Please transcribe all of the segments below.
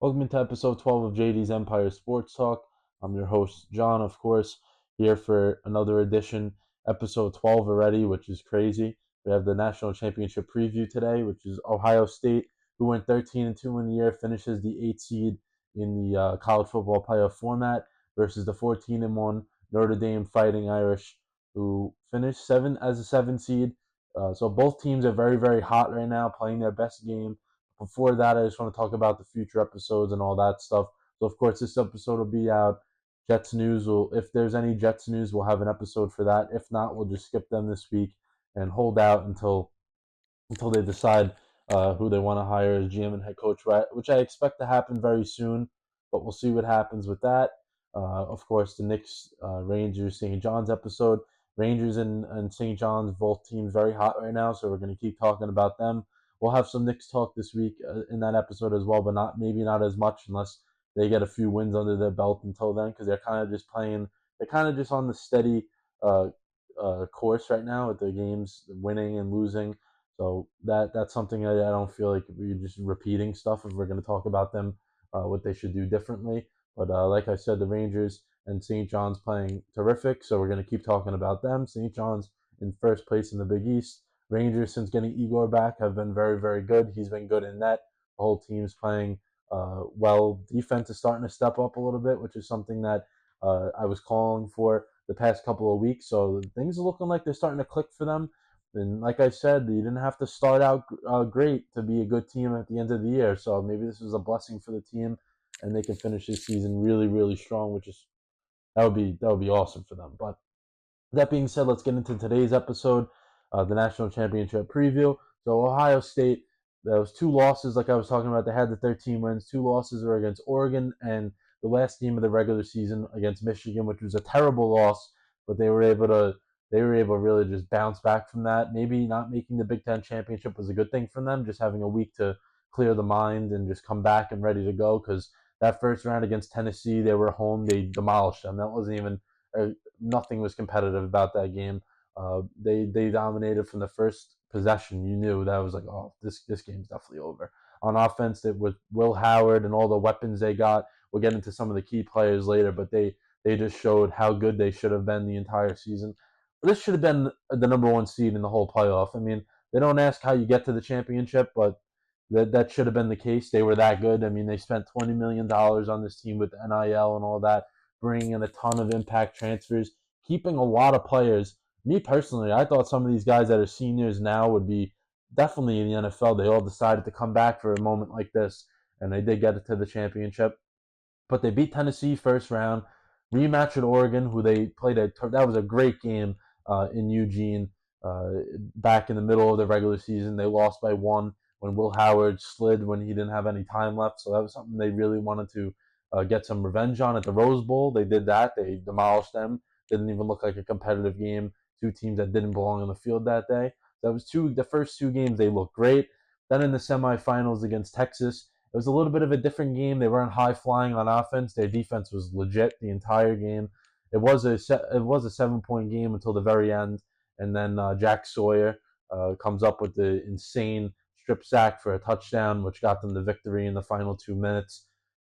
Welcome to episode 12 of JD's Empire Sports Talk. I'm your host, John, of course, here for another edition, episode 12 already, which is crazy. We have the national championship preview today, which is Ohio State, who went 13-2 in the year, finishes the 8th seed in the college football playoff format, versus the 14-1 Notre Dame Fighting Irish, who finished as a 7 seed. So both teams are very, very hot right now, playing their best game. Before that, I just want to talk about the future episodes and all that stuff. So, of course, this episode will be out. Jets news if there's any Jets news, we'll have an episode for that. If not, we'll just skip them this week and hold out until they decide who they want to hire as GM and head coach, which I expect to happen very soon. But we'll see what happens with that. Of course, the Knicks, Rangers, St. John's episode. Rangers and St. John's, both teams very hot right now, so we're going to keep talking about them. We'll have some Knicks talk this week in that episode as well, but maybe not as much unless they get a few wins under their belt until then, because they're kind of just playing. They're kind of just on the steady course right now with their games, winning and losing. So that's something I don't feel like we're just repeating stuff if we're going to talk about them, what they should do differently. But like I said, the Rangers and St. John's playing terrific, so we're going to keep talking about them. St. John's in first place in the Big East. Rangers, since getting Igor back, have been very, very good. He's been good in net. The whole team's playing well. Defense is starting to step up a little bit, which is something that I was calling for the past couple of weeks. So things are looking like they're starting to click for them. And like I said, you didn't have to start out great to be a good team at the end of the year. So maybe this is a blessing for the team, and they can finish this season really, really strong, which is that would be awesome for them. But that being said, let's get into today's episode, the national championship preview. So Ohio State, those two losses, like I was talking about, they had the 13 wins. Two losses were against Oregon and the last game of the regular season against Michigan, which was a terrible loss, but they were able to really just bounce back from that. Maybe not making the Big Ten championship was a good thing for them, just having a week to clear the mind and just come back and ready to go. Because that first round against Tennessee, they were home, they demolished them. That wasn't even nothing was competitive about that game. They dominated from the first possession. You knew that was like, oh, this game's definitely over. On offense, it was Will Howard and all the weapons they got. We'll get into some of the key players later, but they just showed how good they should have been the entire season. This should have been the number one seed in the whole playoff. I mean, they don't ask how you get to the championship, but that should have been the case. They were that good. I mean, they spent $20 million on this team with NIL and all that, bringing in a ton of impact transfers, keeping a lot of players. Me personally, I thought some of these guys that are seniors now would be definitely in the NFL. They all decided to come back for a moment like this, and they did get it to the championship. But they beat Tennessee first round, rematch at Oregon, who they played that was a great game in Eugene back in the middle of the regular season. They lost by one when Will Howard slid when he didn't have any time left. So that was something they really wanted to get some revenge on at the Rose Bowl. They did that. They demolished them. Didn't even look like a competitive game. Two teams that didn't belong on the field that day. That was the first two games they looked great. Then in the semifinals against Texas, it was a little bit of a different game. They weren't high flying on offense. Their defense was legit the entire game. It was a 7 point game until the very end, and then Jack Sawyer comes up with the insane strip sack for a touchdown, which got them the victory in the final 2 minutes.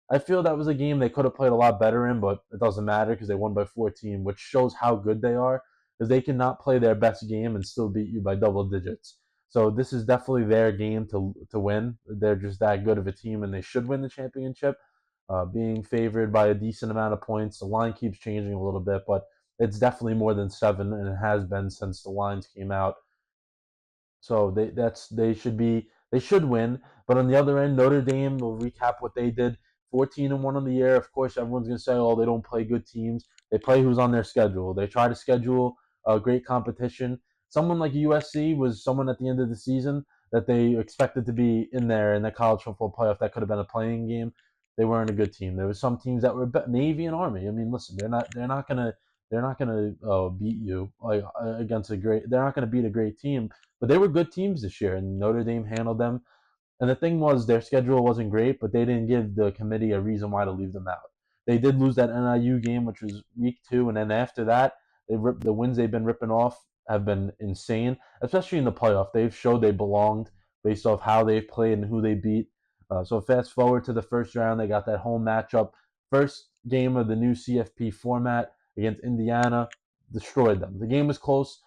I feel that was a game they could have played a lot better in, but it doesn't matter because they won by 14, which shows how good they are. Because they cannot play their best game and still beat you by double digits. So this is definitely their game to win. They're just that good of a team, and they should win the championship. Being favored by a decent amount of points. The line keeps changing a little bit, but it's definitely more than 7, and it has been since the lines came out. So they should win. But on the other end, Notre Dame will recap what they did. 14-1 on the year. Of course, everyone's gonna say, "Oh, they don't play good teams. They play who's on their schedule. They try to schedule a great competition." Someone like USC was someone at the end of the season that they expected to be in there in the college football playoff. That could have been a playing game. They weren't a good team. There were some teams that were Navy and Army. I mean, listen, they're not gonna beat you like against a great. They're not gonna beat a great team, but they were good teams this year, and Notre Dame handled them. And the thing was, their schedule wasn't great, but they didn't give the committee a reason why to leave them out. They did lose that NIU game, which was week 2, and then after that, the wins they've been ripping off have been insane, especially in the playoff. They've showed they belonged based off how they've played and who they beat. So fast forward to the first round, they got that home matchup. First game of the new CFP format against Indiana, destroyed them. The game was close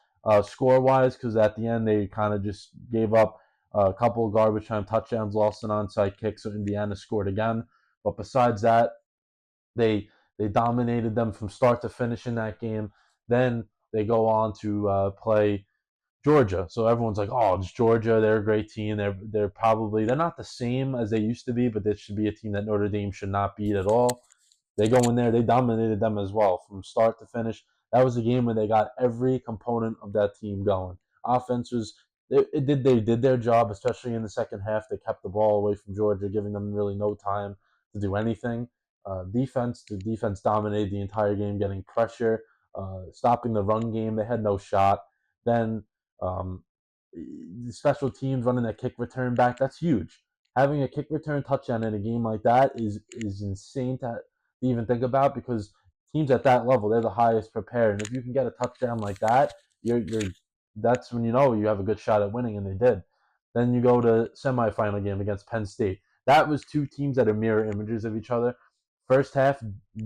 score-wise because at the end they kind of just gave up a couple of garbage time touchdowns, lost an onside kick, so Indiana scored again. But besides that, they they dominated them from start to finish in that game. Then they go on to play Georgia. So everyone's like, "Oh, it's Georgia. They're a great team. They're not the same as they used to be, but they should be a team that Notre Dame should not beat at all." They go in there, they dominated them as well from start to finish. That was a game where they got every component of that team going. Offense was they did their job, especially in the second half. They kept the ball away from Georgia, giving them really no time to do anything. The defense dominated the entire game, getting pressure, stopping the run game. They had no shot. Then um, special teams running that kick return back. That's huge. Having a kick return touchdown in a game like that is insane to even think about because teams at that level, they're the highest prepared. And if you can get a touchdown like that, you're that's when you know you have a good shot at winning, and they did. Then you go to semifinal game against Penn State. That was two teams that are mirror images of each other. First half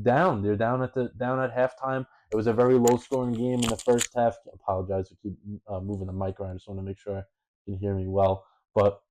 down, they're down at halftime. It was a very low scoring game in the first half. I apologize for keep moving the mic around. I just want to make sure you can hear me well. But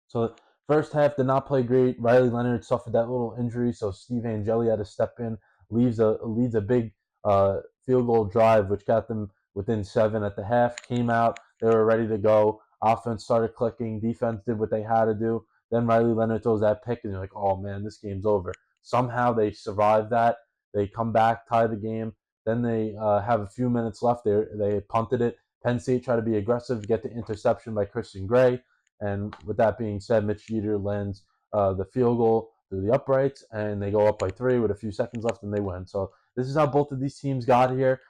so first half did not play great. Riley Leonard suffered that little injury, so Steve Angeli had to step in, leads a big field goal drive, which got them within 7 at the half. Came out, they were ready to go. Offense started clicking. Defense did what they had to do. Then Riley Leonard throws that pick, and you're like, oh man, this game's over. Somehow they survive that. They come back, tie the game. Then they have a few minutes left. They punted it. Penn State tried to be aggressive, get the interception by Christian Gray. And with that being said, Mitch Jeter lands the field goal through the uprights, and they go up by 3 with a few seconds left, and they win. So this is how both of these teams got here.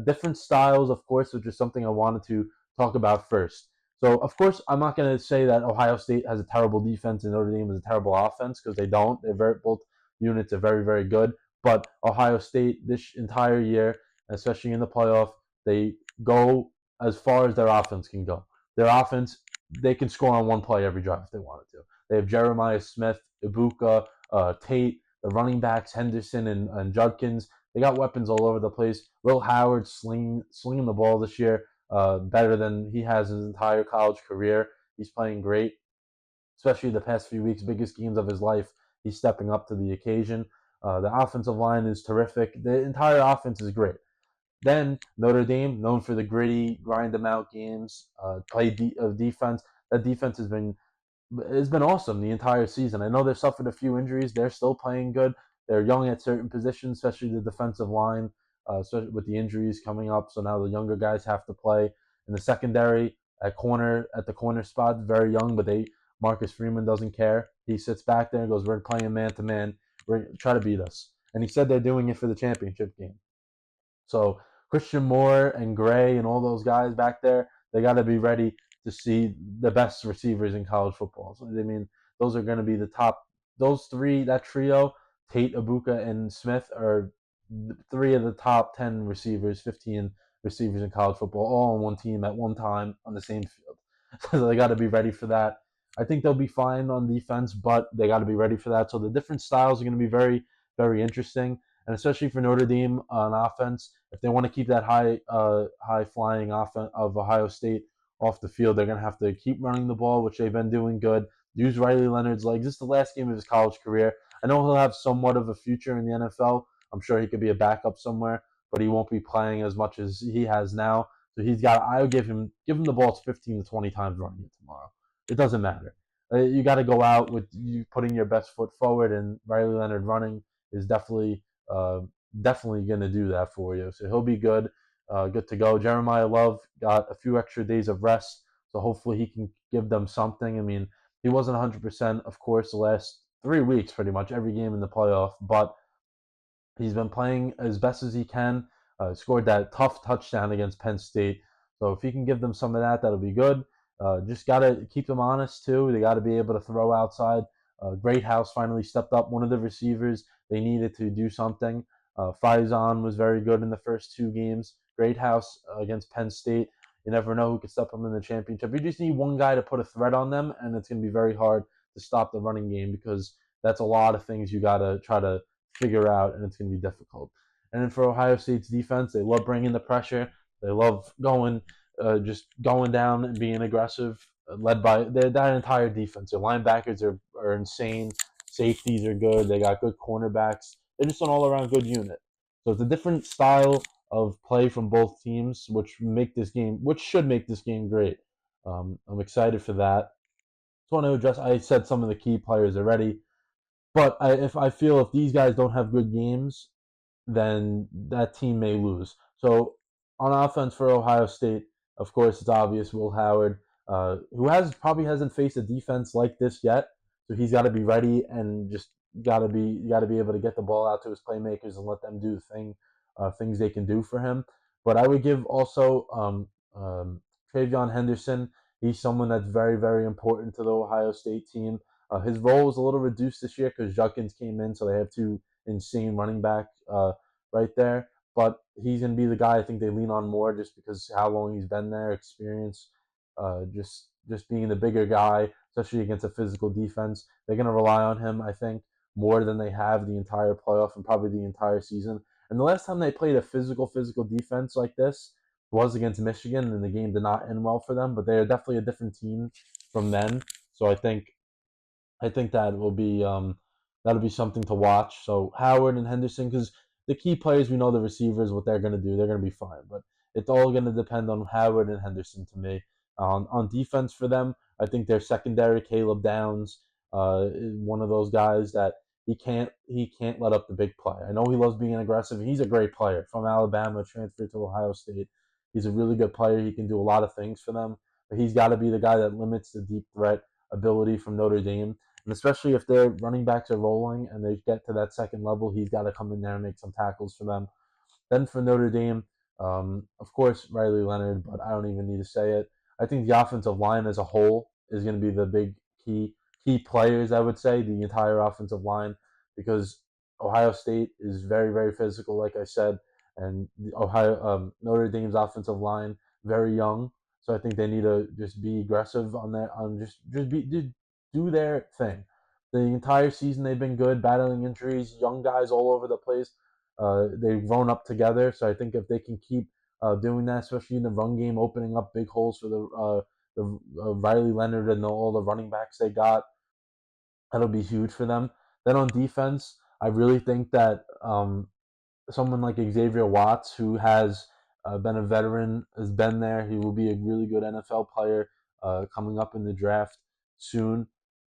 Different styles, of course, which is something I wanted to talk about first. So, of course, I'm not going to say that Ohio State has a terrible defense and Notre Dame has a terrible offense because they don't. Both units are very, very good. But Ohio State, this entire year, especially in the playoff, they go as far as their offense can go. Their offense, they can score on one play every drive if they wanted to. They have Jeremiah Smith, Ibuka, Tate, the running backs, Henderson and Judkins. They got weapons all over the place. Will Howard slinging the ball this year better than he has his entire college career. He's playing great, especially the past few weeks, biggest games of his life. He's stepping up to the occasion. The offensive line is terrific. The entire offense is great. Then Notre Dame, known for the gritty, grind them out games, defense. That defense has been awesome the entire season. I know they've suffered a few injuries. They're still playing good. They're young at certain positions, especially the defensive line, especially with the injuries coming up. So now the younger guys have to play in the secondary at the corner spot. Very young, but Marcus Freeman doesn't care. He sits back there and goes, "We're playing man to man. We're try to beat us." And he said they're doing it for the championship game. So Christian Moore and Gray and all those guys back there, they got to be ready to see the best receivers in college football. So, I mean, those are going to be the top. Those three, that trio, Tate, Ibuka, and Smith, are 3 of the top 10 receivers, 15 receivers in college football, all on one team at one time on the same field. So they got to be ready for that. I think they'll be fine on defense, but they got to be ready for that. So the different styles are going to be very, very interesting, and especially for Notre Dame on offense, if they want to keep that high flying offense of Ohio State off the field, they're going to have to keep running the ball, which they've been doing good. Use Riley Leonard's legs. This is the last game of his college career. I know he'll have somewhat of a future in the NFL. I'm sure he could be a backup somewhere, but he won't be playing as much as he has now. So I would give him the ball 15 to 20 times running it tomorrow. It doesn't matter. You got to go out with you putting your best foot forward, and Riley Leonard running is definitely going to do that for you. So he'll be good to go. Jeremiah Love got a few extra days of rest, so hopefully he can give them something. I mean, he wasn't 100%, of course, the last 3 weeks, pretty much every game in the playoff, but he's been playing as best as he can. Scored that tough touchdown against Penn State. So if he can give them some of that, that'll be good. Just got to keep them honest, too. They got to be able to throw outside. Great House finally stepped up. One of the receivers, they needed to do something. Faison was very good in the first 2 games. Great House against Penn State. You never know who could step up in the championship. You just need one guy to put a threat on them, and it's going to be very hard to stop the running game, because that's a lot of things you got to try to figure out, and it's going to be difficult. And then for Ohio State's defense, they love bringing the pressure. They love just going down and being aggressive, led by that entire defense. Their linebackers are insane. Safeties are good. They got good cornerbacks. They're just an all-around good unit. So it's a different style of play from both teams, which should make this game great. I'm excited for that. Just want to address. I said some of the key players already, but if I feel if these guys don't have good games, then that team may lose. So on offense for Ohio State, of course, it's obvious Will Howard, who probably hasn't faced a defense like this yet. So he's got to be ready and just got to be able to get the ball out to his playmakers and let them do things they can do for him. But I would give also Travion Henderson. He's someone that's very, very important to the Ohio State team. His role was a little reduced this year because Judkins came in, so they have two insane running back right there. But he's going to be the guy I think they lean on more, just because how long he's been there, experience, just being the bigger guy, especially against a physical defense. They're going to rely on him, I think, more than they have the entire playoff and probably the entire season. And the last time they played a physical defense like this was against Michigan, and the game did not end well for them. But they are definitely a different team from then. So I think that'll be something to watch. So Howard and Henderson, because the key players, we know the receivers, what they're going to do. They're going to be fine, but it's all going to depend on Howard and Henderson to me. On defense for them, I think their secondary, Caleb Downs, is one of those guys that he can't let up the big play. I know he loves being aggressive. He's a great player from Alabama, transferred to Ohio State. He's a really good player. He can do a lot of things for them, but he's got to be the guy that limits the deep threat ability from Notre Dame. And especially if their running backs are rolling and they get to that second level, he's got to come in there and make some tackles for them. Then for Notre Dame, of course, Riley Leonard, but I don't even need to say it. I think the offensive line as a whole is going to be the big key players, I would say, the entire offensive line, because Ohio State is very, very physical, like I said, and Notre Dame's offensive line, very young. So I think they need to just be aggressive on that, on just do their thing. The entire season they've been good, battling injuries, young guys all over the place. They've grown up together, so I think if they can keep doing that, especially in the run game, opening up big holes for the Riley Leonard and all the running backs they got, that'll be huge for them. Then on defense, I really think that someone like Xavier Watts, who has been a veteran, has been there. He will be a really good NFL player coming up in the draft soon.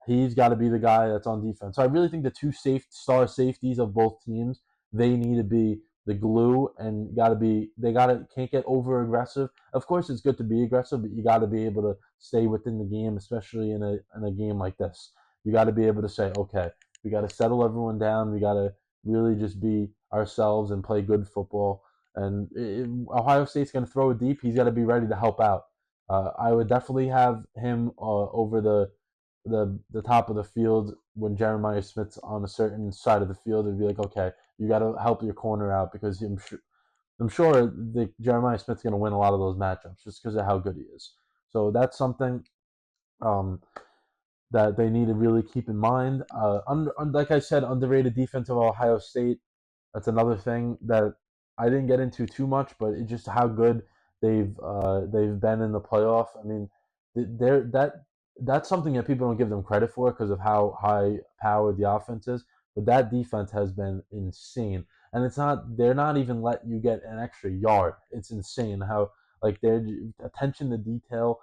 He's got to be the guy that's on defense. So I really think the two star safeties of both teams, they need to be the glue, and can't get over aggressive. Of course, it's good to be aggressive, but you got to be able to stay within the game, especially in a game like this. You got to be able to say, okay, we got to settle everyone down. We got to really just be ourselves and play good football. And Ohio State's going to throw it deep. He's got to be ready to help out. I would definitely have him over the top of the field when Jeremiah Smith's on a certain side of the field. It'd be like, okay, you got to help your corner out, because I'm sure that Jeremiah Smith's going to win a lot of those matchups just because of how good he is. So that's something um, that they need to really keep in mind. Like I said, underrated defense of Ohio State. That's another thing that I didn't get into too much, but it's just how good they've been in the playoff. I mean, that's something that people don't give them credit for because of how high powered the offense is. But that defense has been insane, and they're not even letting you get an extra yard. It's insane how like their attention to detail.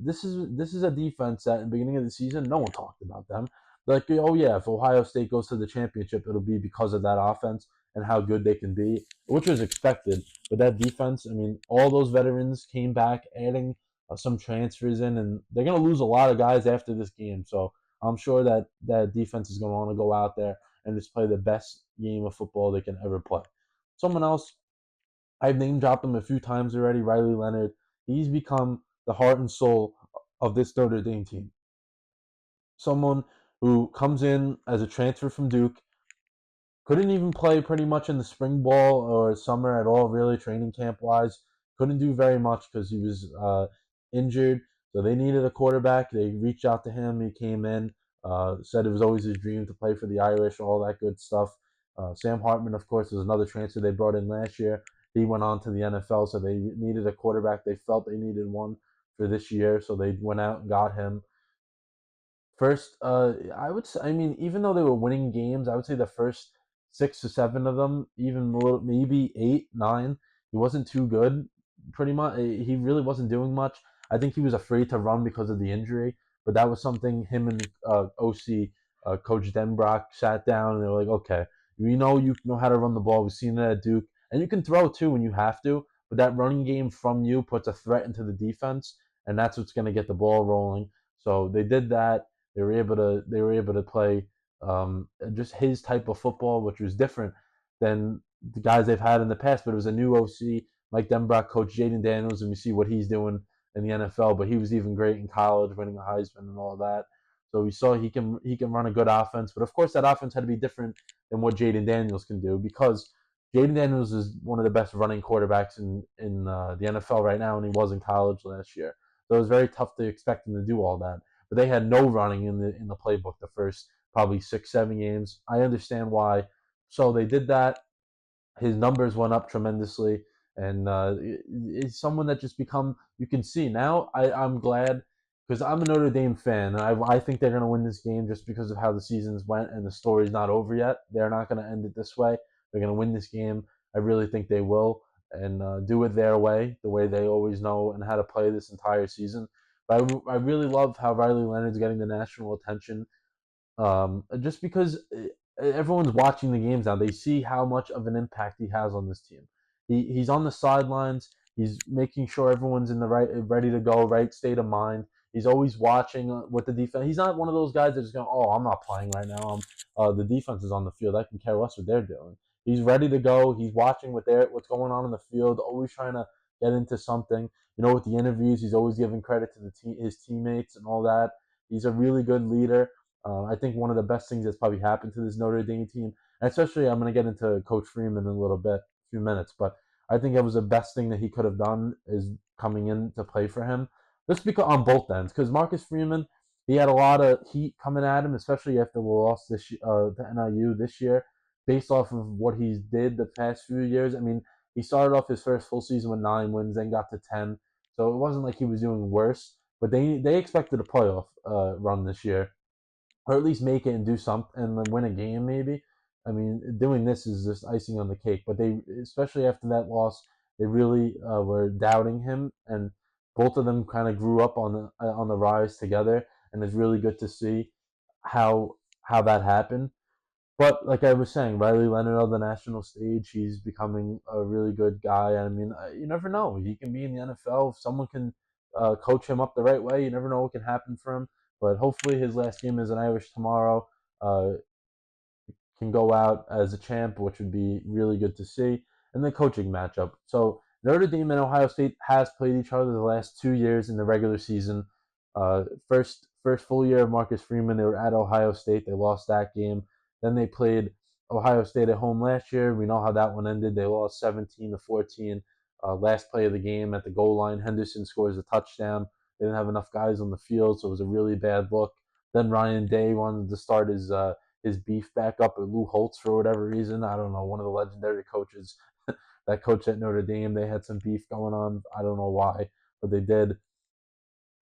This is a defense that in the beginning of the season no one talked about them. Like, oh yeah, if Ohio State goes to the championship, it'll be because of that offense and how good they can be, which was expected. But that defense, I mean, all those veterans came back, adding some transfers in, and they're going to lose a lot of guys after this game. So I'm sure that that defense is going to want to go out there and just play the best game of football they can ever play. Someone else, I've name dropped him a few times already, Riley Leonard. He's become the heart and soul of this Notre Dame team. Someone who comes in as a transfer from Duke, couldn't even play pretty much in the spring ball or summer at all, really, training camp wise. Couldn't do very much because he was injured. So they needed a quarterback. They reached out to him. He came in. Said it was always his dream to play for the Irish, all that good stuff. Sam Hartman, of course, is another transfer they brought in last year. He went on to the NFL, so they needed a quarterback. They felt they needed one for this year, so they went out and got him. First, I would say, I mean, even though they were winning games, I would say the first 6 or 7 of them, even a little, maybe 8, 9, he wasn't too good. Pretty much, he really wasn't doing much. I think he was afraid to run because of the injury, but that was something him and OC, Coach Denbrock, sat down and they were like, okay, we know you know how to run the ball. We've seen it at Duke, and you can throw too when you have to. But that running game from you puts a threat into the defense, and that's what's going to get the ball rolling. So they did that. They were able to play just his type of football, which was different than the guys they've had in the past. But it was a new OC, Mike Denbrock, Coach Jaden Daniels, and we see what he's doing in the NFL. But he was even great in college, winning a Heisman and all that. So we saw he can run a good offense. But of course, that offense had to be different than what Jaden Daniels can do because Jaden Daniels is one of the best running quarterbacks in the NFL right now, and he was in college last year. So it was very tough to expect him to do all that. But they had no running in the playbook the first probably 6, 7 games. I understand why. So they did that. His numbers went up tremendously, and it's someone that just become you can see now. I'm glad because I'm a Notre Dame fan, and I think they're going to win this game just because of how the seasons went and the story's not over yet. They're not going to end it this way. They're going to win this game. I really think they will, and do it their way, the way they always know and how to play this entire season. But I really love how Riley Leonard's getting the national attention just because everyone's watching the games now. They see how much of an impact he has on this team. He's on the sidelines. He's making sure everyone's in the right, ready to go, right state of mind. He's always watching what the defense. He's not one of those guys that's going, "Oh, I'm not playing right now. The defense is on the field. I can care less what they're doing." He's ready to go. He's watching what's going on in the field. Always trying to get into something. With the interviews, he's always giving credit to his teammates and all that. He's a really good leader. I think one of the best things that's probably happened to this Notre Dame team, and especially I'm going to get into Coach Freeman in a little bit, a few minutes, but I think it was the best thing that he could have done is coming in to play for him. Just because on both ends, because Marcus Freeman, he had a lot of heat coming at him, especially after the loss to NIU this year, based off of what he did the past few years. I mean, he started off his first full season with 9 wins, then got to 10, so it wasn't like he was doing worse. But they expected a playoff run this year, or at least make it and do something and then win a game maybe. I mean, doing this is just icing on the cake. But they, especially after that loss, they really were doubting him, and both of them kind of grew up on the rise together, and it's really good to see how that happened. But like I was saying, Riley Leonard on the national stage, he's becoming a really good guy. I mean, you never know. He can be in the NFL. If someone can coach him up the right way, you never know what can happen for him. But hopefully, his last game as an Irish tomorrow uh, can go out as a champ, which would be really good to see. And the coaching matchup. So Notre Dame and Ohio State has played each other the last 2 years in the regular season. First full year of Marcus Freeman, they were at Ohio State. They lost that game. Then they played Ohio State at home last year. We know how that one ended. They lost 17-14. Last play of the game at the goal line, Henderson scores a touchdown. They didn't have enough guys on the field, so it was a really bad look. Then Ryan Day wanted to start his beef back up with Lou Holtz for whatever reason. I don't know, one of the legendary coaches that coached at Notre Dame. They had some beef going on. I don't know why, but they did.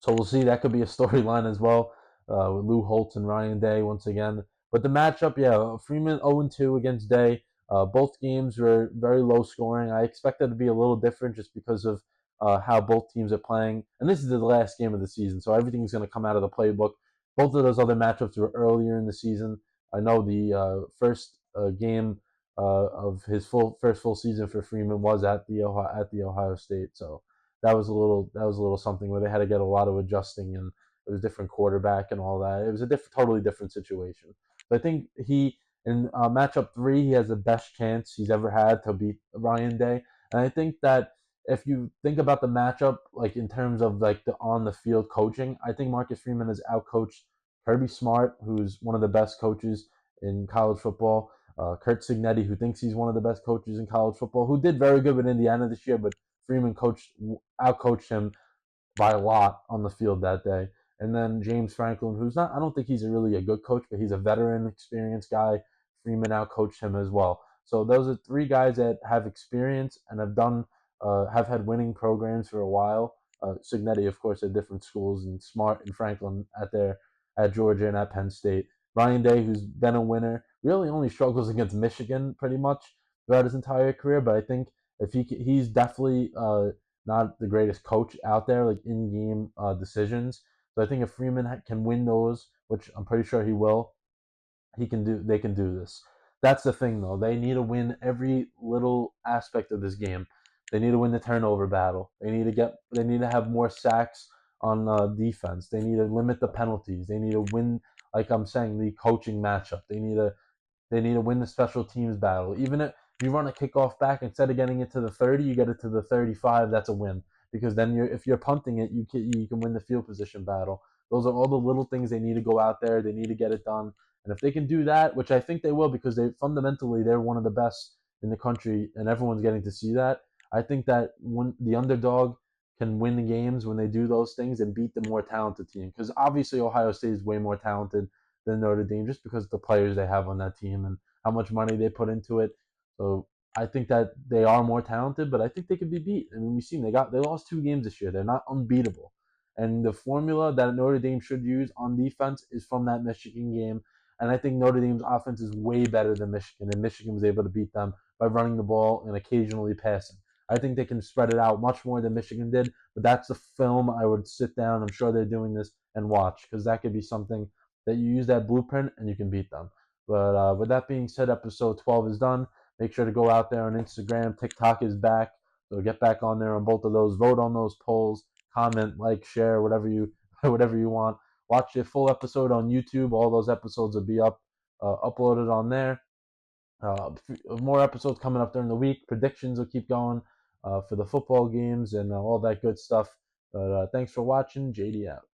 So we'll see. That could be a storyline as well with Lou Holtz and Ryan Day once again. But the matchup, yeah, Freeman 0-2 against Day. Both games were very low scoring. I expected to be a little different just because of how both teams are playing. And this is the last game of the season, so everything's going to come out of the playbook. Both of those other matchups were earlier in the season. I know the first game of his first full season for Freeman was at the Ohio State, so that was a little something where they had to get a lot of adjusting, and it was a different quarterback and all that. It was a totally different situation. But I think he in matchup 3, he has the best chance he's ever had to beat Ryan Day, and I think that if you think about the matchup, like in terms of like the on the field coaching, I think Marcus Freeman has outcoached Kirby Smart, who's one of the best coaches in college football. Kurt Signetti, who thinks he's one of the best coaches in college football, who did very good with Indiana this year, but Freeman outcoached him by a lot on the field that day. and then James Franklin, who's not, I don't think he's really a good coach, but he's a veteran, experienced guy. Freeman out coached him as well. So those are three guys that have experience and have had winning programs for a while. Signetti, of course, at different schools, and Smart and Franklin at Georgia and at Penn State. Ryan Day, who's been a winner, really only struggles against Michigan pretty much throughout his entire career. But I think if he's definitely not the greatest coach out there, like in-game decisions. So I think if Freeman can win those, which I'm pretty sure he will, he can do. They can do this. That's the thing, though. They need to win every little aspect of this game. They need to win the turnover battle. They need to get. They need to have more sacks on defense. They need to limit the penalties. They need to win, like I'm saying, the coaching matchup. They need to win the special teams battle. Even if you run a kickoff back, instead of getting it to the 30, you get it to the 35. That's a win, because then if you're punting it, you can win the field position battle. Those are all the little things they need to go out there. They need to get it done, and if they can do that, which I think they will, because they're one of the best in the country, and everyone's getting to see that. I think that when the underdog can win the games when they do those things and beat the more talented team, because obviously Ohio State is way more talented than Notre Dame, just because of the players they have on that team and how much money they put into it. So I think that they are more talented, but I think they could be beat. I mean, we've seen they lost 2 games this year. They're not unbeatable. And the formula that Notre Dame should use on defense is from that Michigan game. And I think Notre Dame's offense is way better than Michigan, and Michigan was able to beat them by running the ball and occasionally passing. I think they can spread it out much more than Michigan did, but that's the film I would sit down. I'm sure they're doing this and watch, because that could be something that you use that blueprint and you can beat them. But with that being said, episode 12 is done. Make sure to go out there on Instagram. TikTok is back. So get back on there on both of those. Vote on those polls. Comment, like, share, whatever you whatever you want. Watch the full episode on YouTube. All those episodes will be uploaded on there. More episodes coming up during the week. Predictions will keep going for the football games and all that good stuff. But thanks for watching. JD out.